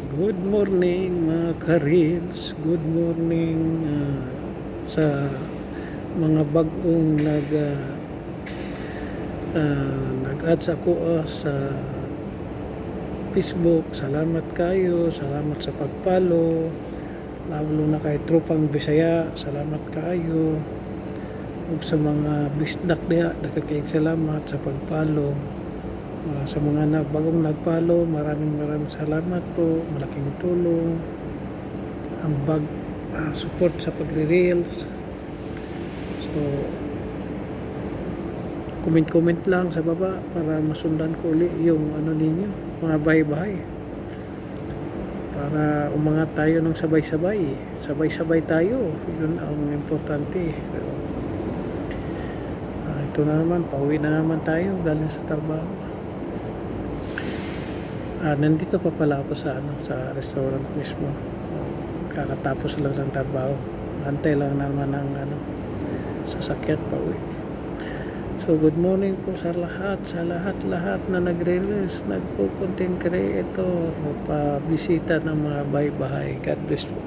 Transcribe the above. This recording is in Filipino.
Good morning mga ka-reels. Good morning sa mga bagong nag-add sa ako sa Facebook. Salamat kayo. Salamat sa pag-follow. Lalo na kay Tropang Bisaya. Salamat kayo. Ug sa mga bisdak diha, nakakayong salamat sa pag-follow. Sa mga bagong nag-follow, maraming salamat po. Malaking tulong ang support sa pagre-reels. So comment lang sa baba para masundan ko ulit yung ninyo, mga bahay-bahay, para umangat tayo ng sabay-sabay tayo. Yun ang importante. Ito na naman, pauwi na naman tayo galing sa trabaho. Nandito pa pala ako sa restaurant mismo. Kakatapos lang ng trabaho. Antay lang naman ng sasakyan pa uwi. So good morning po sa lahat na nagre-reels, nagko-content creator, pabisita ng mga bahay-bahay. God bless po.